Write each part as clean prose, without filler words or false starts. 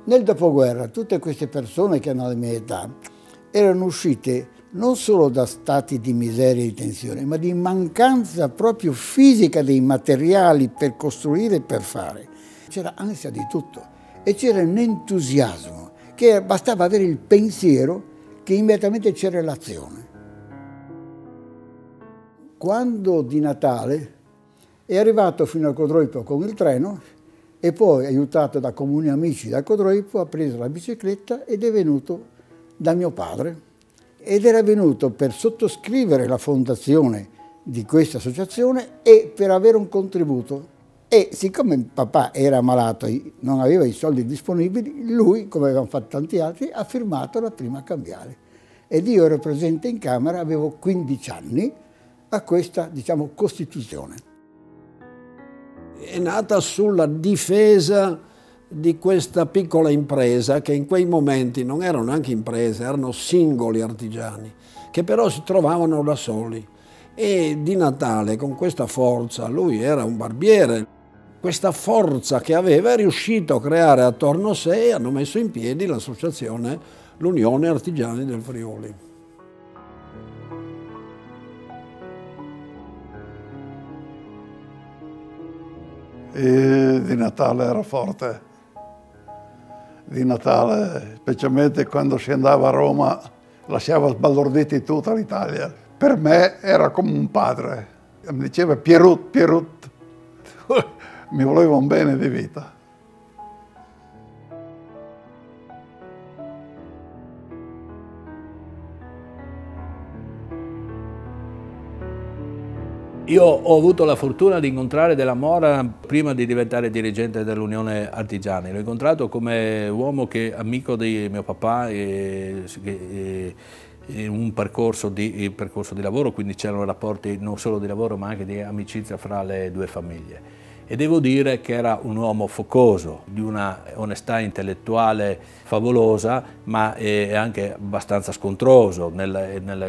Nel dopoguerra tutte queste persone che hanno la mia età erano uscite non solo da stati di miseria e di tensione, ma di mancanza proprio fisica dei materiali per costruire e per fare. C'era ansia di tutto e c'era un entusiasmo, che bastava avere il pensiero che immediatamente c'era l'azione. Quando di Natale è arrivato fino a Codroipo con il treno e poi, aiutato da comuni amici da Codroipo, ha preso la bicicletta ed è venuto da mio padre. Ed era venuto per sottoscrivere la fondazione di questa associazione e per avere un contributo. E siccome papà era malato e non aveva i soldi disponibili, lui, come avevano fatto tanti altri, ha firmato la prima cambiale. Ed io ero presente in Camera, avevo 15 anni, a questa, diciamo, costituzione. È nata sulla difesa di questa piccola impresa che in quei momenti non erano neanche imprese, erano singoli artigiani che però si trovavano da soli. E Di Natale con questa forza, lui era un barbiere, questa forza che aveva è riuscito a creare attorno a sé e hanno messo in piedi l'associazione l'Unione Artigiani del Friuli. E Di Natale era forte. Di Natale, specialmente quando si andava a Roma, lasciava sbalorditi tutta l'Italia. Per me era come un padre. Mi diceva Pierut, Pierut. Mi voleva un bene di vita. Io ho avuto la fortuna di incontrare Della Mora prima di diventare dirigente dell'Unione Artigiani. L'ho incontrato come uomo amico di mio papà in un percorso di lavoro, quindi c'erano rapporti non solo di lavoro ma anche di amicizia fra le due famiglie. E devo dire che era un uomo focoso, di una onestà intellettuale favolosa, ma anche abbastanza scontroso,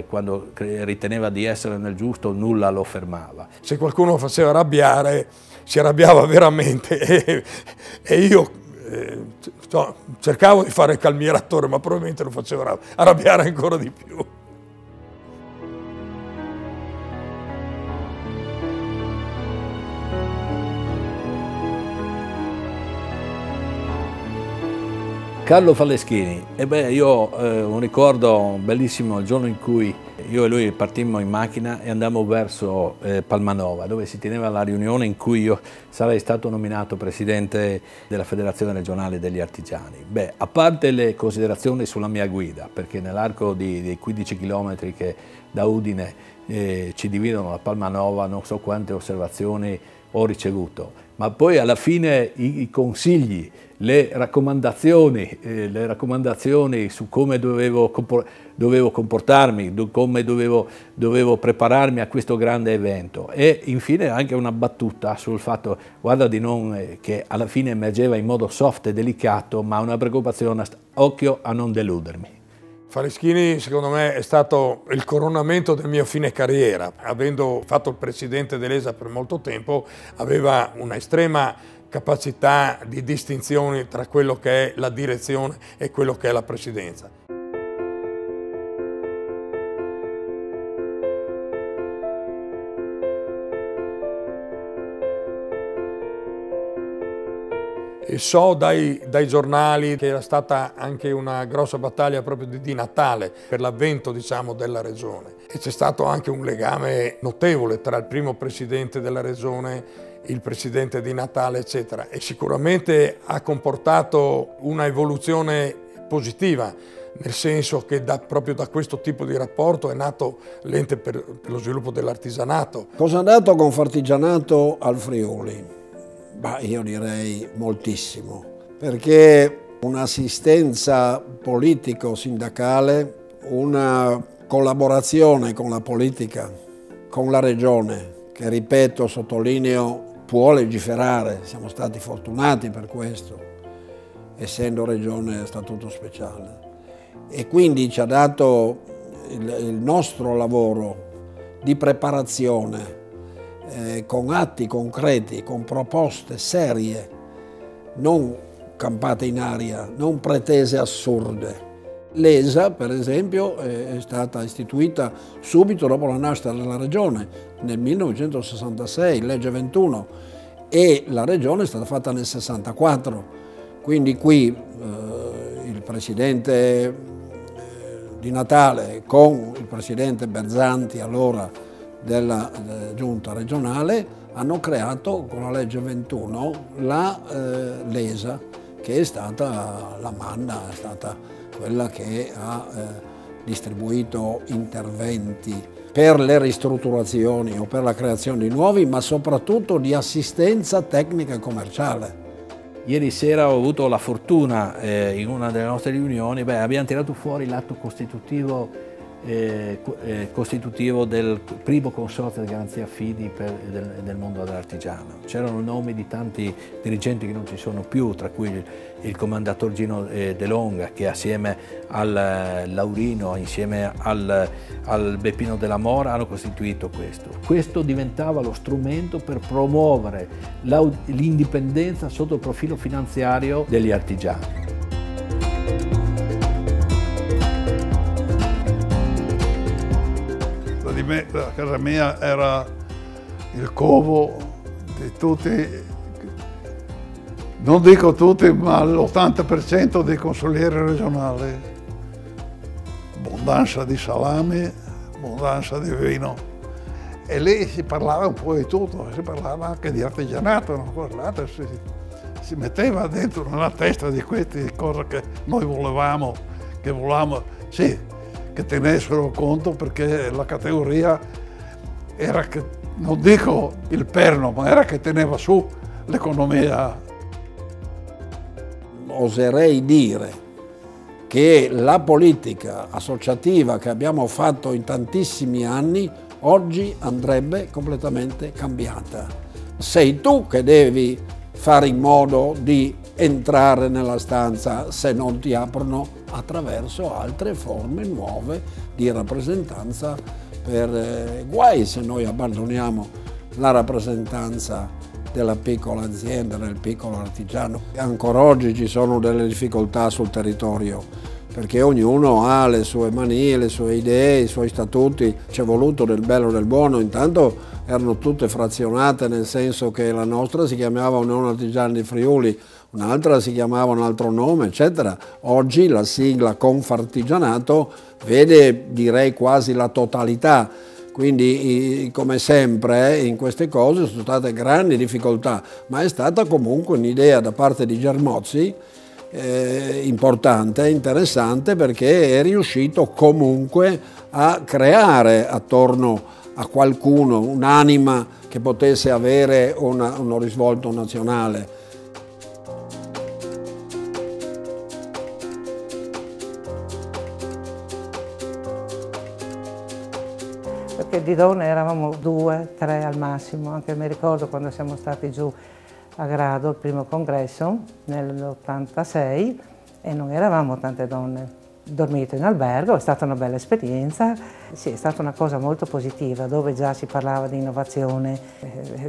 quando riteneva di essere nel giusto nulla lo fermava. Se qualcuno lo faceva arrabbiare, si arrabbiava veramente e io cercavo di fare il calmieratore, ma probabilmente lo faceva arrabbiare ancora di più. Carlo Falleschini, io ho un ricordo bellissimo il giorno in cui io e lui partimmo in macchina e andammo verso Palmanova, dove si teneva la riunione in cui io sarei stato nominato presidente della Federazione Regionale degli Artigiani. A parte le considerazioni sulla mia guida, perché nell'arco dei 15 chilometri che da Udine ci dividono da Palmanova non so quante osservazioni ho ricevuto, ma poi alla fine i consigli, le raccomandazioni su come dovevo comportarmi, come dovevo prepararmi a questo grande evento e infine anche una battuta sul fatto, guarda che alla fine emergeva in modo soft e delicato, ma una preoccupazione, occhio a non deludermi. Falleschini secondo me è stato il coronamento del mio fine carriera. Avendo fatto il presidente dell'ESA per molto tempo, aveva una estrema capacità di distinzione tra quello che è la direzione e quello che è la presidenza. E so dai giornali che era stata anche una grossa battaglia proprio di Natale per l'avvento, diciamo, della regione. E c'è stato anche un legame notevole tra il primo presidente della regione, il presidente di Natale, eccetera. E sicuramente ha comportato una evoluzione positiva, nel senso che proprio da questo tipo di rapporto è nato l'ente per lo sviluppo dell'artigianato. Cosa ha dato Confartigianato al Friuli? Io direi moltissimo, perché un'assistenza politico-sindacale, una collaborazione con la politica, con la regione, che ripeto, sottolineo, può legiferare, siamo stati fortunati per questo, essendo regione a statuto speciale. E quindi ci ha dato il nostro lavoro di preparazione con atti concreti, con proposte serie, non campate in aria, non pretese assurde. L'ESA, per esempio, è stata istituita subito dopo la nascita della Regione, nel 1966, legge 21, e la Regione è stata fatta nel 64. Quindi qui il Presidente Di Natale con il Presidente Berzanti, allora della Giunta regionale, hanno creato con la legge 21 l'ESA, che è stata la manna, è stata quella che ha distribuito interventi per le ristrutturazioni o per la creazione di nuovi, ma soprattutto di assistenza tecnica e commerciale. Ieri sera ho avuto la fortuna, in una delle nostre riunioni, abbiamo tirato fuori l'atto costitutivo del primo consorzio di garanzia fidi del mondo dell'artigiano. C'erano nomi di tanti dirigenti che non ci sono più, tra cui il commendator Gino De Longa, che assieme al Laurino, insieme al Beppino della Mora, hanno costituito questo. Questo diventava lo strumento per promuovere l'indipendenza sotto il profilo finanziario degli artigiani. La casa mia era il covo di tutti, non dico tutti, ma l'80% dei consiglieri regionali. Abbondanza di salami, abbondanza di vino. E lì si parlava un po' di tutto, si parlava anche di artigianato, una cosa l'altra, si metteva dentro nella testa di queste cose che noi volevamo, sì, che tenessero conto, perché la categoria era che, non dico il perno, ma era che teneva su l'economia. Oserei dire che la politica associativa che abbiamo fatto in tantissimi anni oggi andrebbe completamente cambiata. Sei tu che devi fare in modo di entrare nella stanza se non ti aprono attraverso altre forme nuove di rappresentanza. Guai se noi abbandoniamo la rappresentanza della piccola azienda, del piccolo artigiano. Ancora oggi ci sono delle difficoltà sul territorio, perché ognuno ha le sue manie, le sue idee, i suoi statuti. C'è voluto del bello e del buono. Intanto erano tutte frazionate, nel senso che la nostra si chiamava Unione Artigiani di Friuli, un'altra si chiamava un altro nome, eccetera. Oggi la sigla Confartigianato vede, direi, quasi la totalità. Quindi, come sempre, in queste cose sono state grandi difficoltà, ma è stata comunque un'idea da parte di Germozzi importante, interessante, perché è riuscito comunque a creare attorno a qualcuno un'anima che potesse avere uno risvolto nazionale. Perché di donne eravamo 2, 3 al massimo, anche mi ricordo quando siamo stati giù a Grado, il primo congresso, nell'86, e non eravamo tante donne. Dormito in albergo, è stata una bella esperienza, sì, è stata una cosa molto positiva, dove già si parlava di innovazione,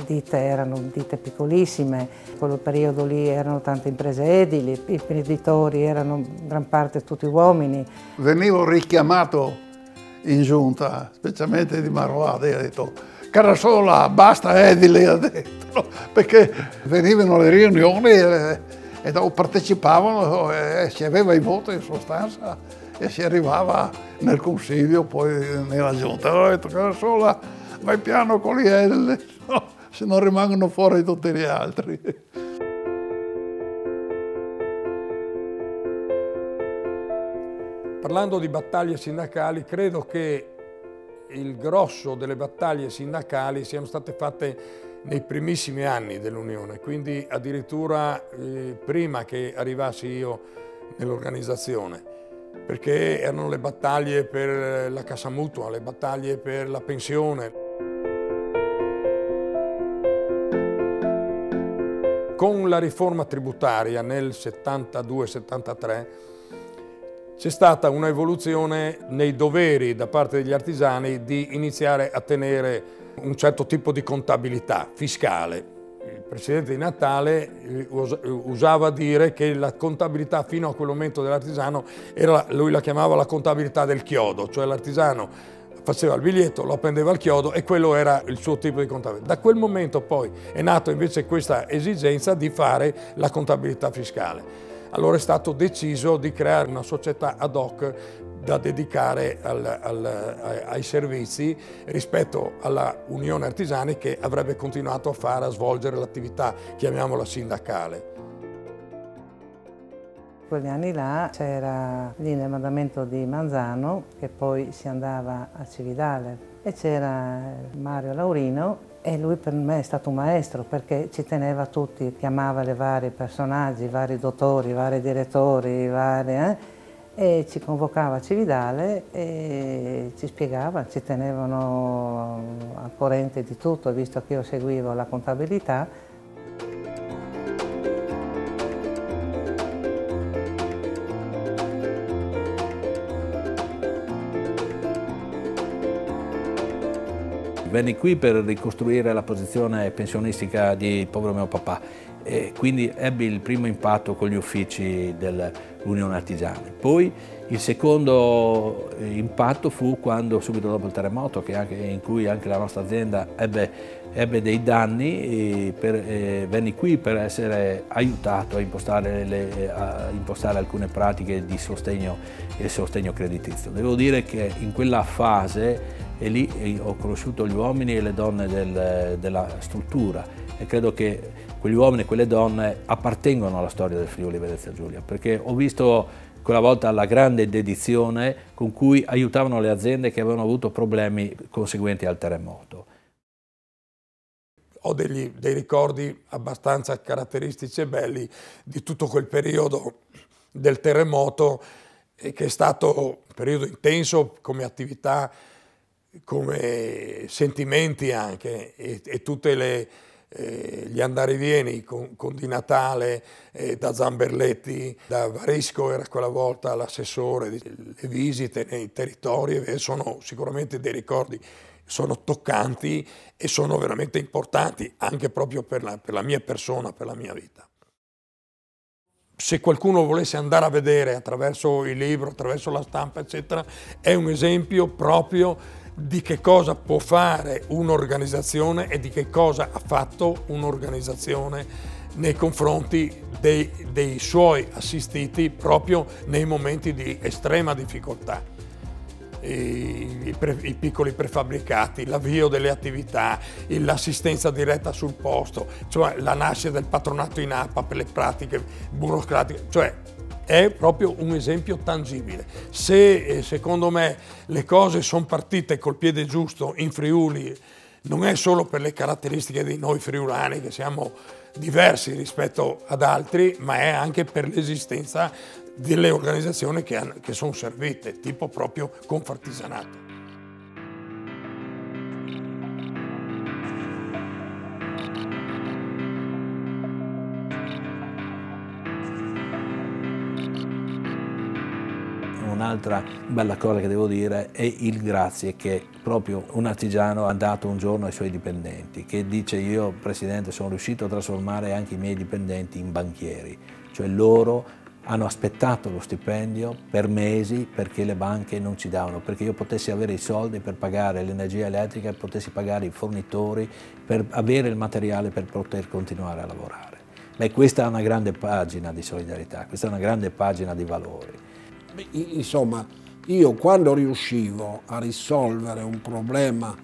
ditte erano ditte piccolissime, in quel periodo lì erano tante imprese edili, i imprenditori erano in gran parte tutti uomini. Venivo richiamato in giunta, specialmente di Maroada, e ha detto: Carrasola, basta edile, ha detto, perché venivano le riunioni e partecipavano e si aveva i voti in sostanza e si arrivava nel consiglio, poi nella giunta. Ho detto: Carrasola, vai piano con gli edili, no, se non rimangono fuori tutti gli altri. Parlando di battaglie sindacali, credo che il grosso delle battaglie sindacali siano state fatte nei primissimi anni dell'Unione, quindi addirittura prima che arrivassi io nell'organizzazione, perché erano le battaglie per la cassa mutua, le battaglie per la pensione. Con la riforma tributaria nel 72-73 c'è stata una evoluzione nei doveri da parte degli artigiani di iniziare a tenere un certo tipo di contabilità fiscale. presidente di Natale usava dire che la contabilità fino a quel momento dell'artigiano lui la chiamava la contabilità del chiodo, cioè l'artigiano faceva il biglietto, lo appendeva al chiodo e quello era il suo tipo di contabilità. Da quel momento poi è nato invece questa esigenza di fare la contabilità fiscale. Allora è stato deciso di creare una società ad hoc da dedicare ai servizi rispetto alla Unione Artigiani, che avrebbe continuato a svolgere l'attività, chiamiamola sindacale. Quegli anni là c'era lì nel mandamento di Manzano che poi si andava a Cividale e c'era Mario Laurino e lui per me è stato un maestro perché ci teneva tutti, chiamava i vari personaggi, i vari dottori, i vari direttori, e ci convocava a Cividale e ci spiegava, ci tenevano al corrente di tutto, visto che io seguivo la contabilità. Venni qui per ricostruire la posizione pensionistica di povero mio papà e quindi ebbi il primo impatto con gli uffici dell'Unione Artigiani. Poi il secondo impatto fu quando, subito dopo il terremoto, in cui anche la nostra azienda ebbe dei danni, venni qui per essere aiutato a impostare alcune pratiche di sostegno e sostegno creditizio. Devo dire che in quella fase e lì ho conosciuto gli uomini e le donne della struttura e credo che quegli uomini e quelle donne appartengono alla storia del Friuli Venezia Giulia, perché ho visto quella volta la grande dedizione con cui aiutavano le aziende che avevano avuto problemi conseguenti al terremoto. Ho dei ricordi abbastanza caratteristici e belli di tutto quel periodo del terremoto, che è stato un periodo intenso come attività, come sentimenti anche, e tutte gli andarivieni con Di Natale, da Zamberletti, da Varesco era quella volta l'assessore, le visite nei territori, sono sicuramente dei ricordi, sono toccanti e sono veramente importanti anche proprio per la mia persona, per la mia vita. Se qualcuno volesse andare a vedere attraverso il libro, attraverso la stampa, eccetera, è un esempio proprio di che cosa può fare un'organizzazione e di che cosa ha fatto un'organizzazione nei confronti dei suoi assistiti proprio nei momenti di estrema difficoltà. I piccoli prefabbricati, l'avvio delle attività, l'assistenza diretta sul posto, cioè la nascita del patronato in APA per le pratiche burocratiche, cioè è proprio un esempio tangibile. Se secondo me le cose sono partite col piede giusto in Friuli, non è solo per le caratteristiche di noi friulani che siamo diversi rispetto ad altri, ma è anche per l'esistenza delle organizzazioni che sono servite, tipo proprio Confartigianato. Un'altra bella cosa che devo dire è il grazie che proprio un artigiano ha dato un giorno ai suoi dipendenti, che dice: io Presidente sono riuscito a trasformare anche i miei dipendenti in banchieri, cioè loro hanno aspettato lo stipendio per mesi perché le banche non ci davano, perché io potessi avere i soldi per pagare l'energia elettrica e potessi pagare i fornitori per avere il materiale per poter continuare a lavorare. Beh, questa è una grande pagina di solidarietà, questa è una grande pagina di valori. Insomma, io quando riuscivo a risolvere un problema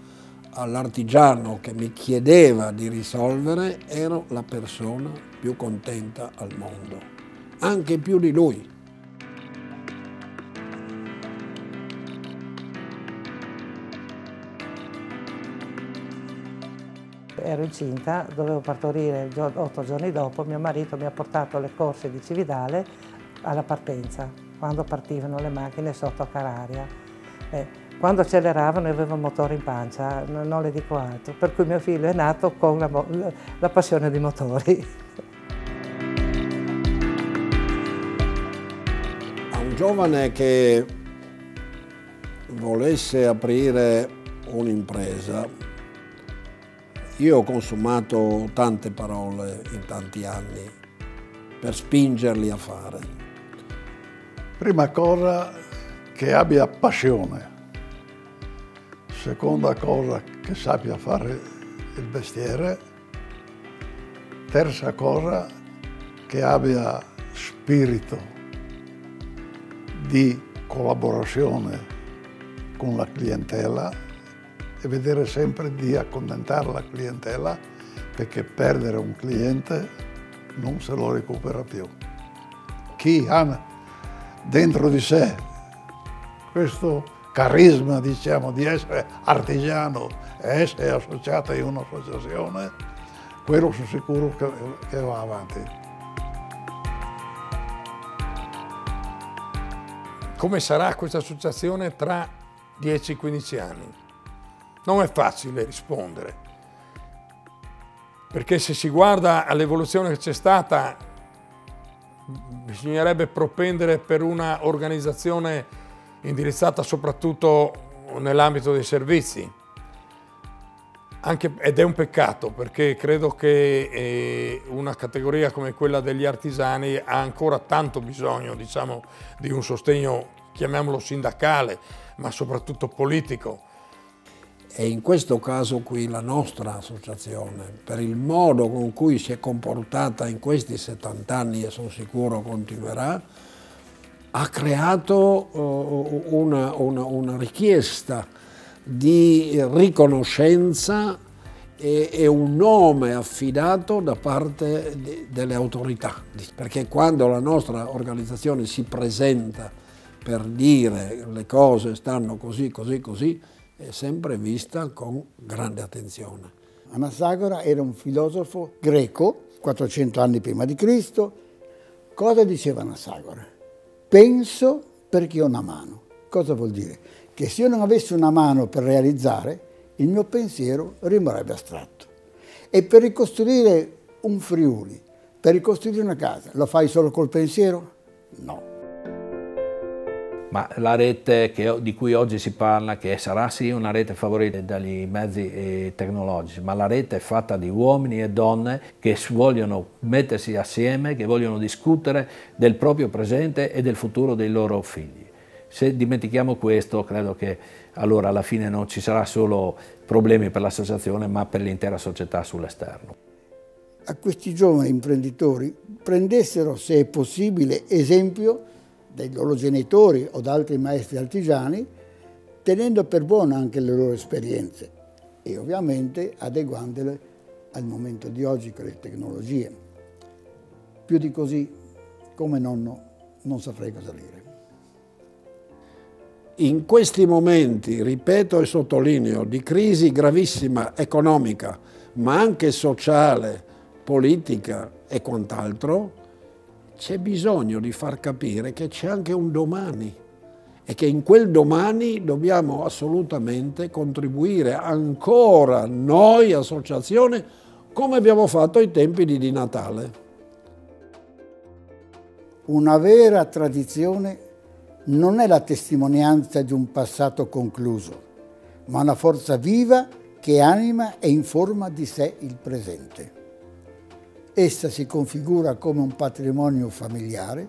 all'artigiano che mi chiedeva di risolvere, ero la persona più contenta al mondo, anche più di lui. Ero incinta, dovevo partorire 8 giorni dopo, mio marito mi ha portato alle corse di Cividale alla partenza, quando partivano le macchine sotto a Cararia. Quando acceleravano io avevo il motore in pancia, non le dico altro, per cui mio figlio è nato con la passione dei motori. A un giovane che volesse aprire un'impresa, Io ho consumato tante parole in tanti anni per spingerli a fare. Prima cosa, che abbia passione. Seconda cosa, che sappia fare il mestiere. Terza cosa, che abbia spirito di collaborazione con la clientela e vedere sempre di accontentare la clientela, perché perdere un cliente non se lo recupera più. Chi ha dentro di sé questo carisma, diciamo, di essere artigiano e essere associato in un'associazione, quello sono sicuro che va avanti. Come sarà questa associazione tra 10-15 anni? Non è facile rispondere, perché se si guarda all'evoluzione che c'è stata, bisognerebbe propendere per una organizzazione indirizzata soprattutto nell'ambito dei servizi. Ed è un peccato, perché credo che una categoria come quella degli artigiani ha ancora tanto bisogno, diciamo, di un sostegno, chiamiamolo sindacale, ma soprattutto politico. E in questo caso qui la nostra associazione, per il modo con cui si è comportata in questi 70 anni, e sono sicuro continuerà, ha creato una richiesta di riconoscenza e un nome affidato da parte delle autorità. Perché quando la nostra organizzazione si presenta per dire le cose stanno così, così, così, è sempre vista con grande attenzione. Anasagora era un filosofo greco, 400 anni prima di Cristo. Cosa diceva Anasagora? Penso perché ho una mano. Cosa vuol dire? Che se io non avessi una mano per realizzare, il mio pensiero rimarrebbe astratto. E per ricostruire un Friuli, per ricostruire una casa, lo fai solo col pensiero? No. Ma la rete di cui oggi si parla, che sarà sì una rete favorita dagli mezzi tecnologici, ma la rete è fatta di uomini e donne che vogliono mettersi assieme, che vogliono discutere del proprio presente e del futuro dei loro figli. Se dimentichiamo questo, credo che allora alla fine non ci sarà solo problemi per l'associazione, ma per l'intera società sull'esterno. A questi giovani imprenditori prendessero, se è possibile, esempio dai loro genitori o da altri maestri artigiani, tenendo per buone anche le loro esperienze e ovviamente adeguandole al momento di oggi con le tecnologie. Più di così, come nonno, non saprei cosa dire. In questi momenti, ripeto e sottolineo, di crisi gravissima economica, ma anche sociale, politica e quant'altro, c'è bisogno di far capire che c'è anche un domani e che in quel domani dobbiamo assolutamente contribuire ancora noi, associazione, come abbiamo fatto ai tempi di Di Natale. Una vera tradizione non è la testimonianza di un passato concluso, ma una forza viva che anima e informa di sé il presente. Essa si configura come un patrimonio familiare,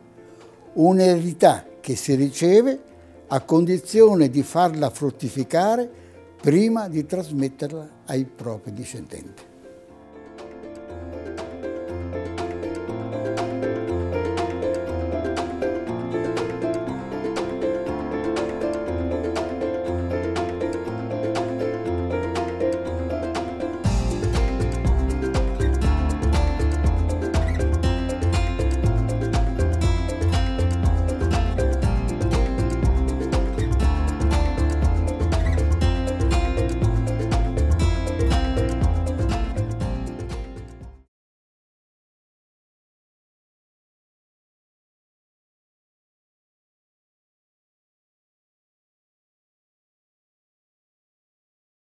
un'eredità che si riceve a condizione di farla fruttificare prima di trasmetterla ai propri discendenti.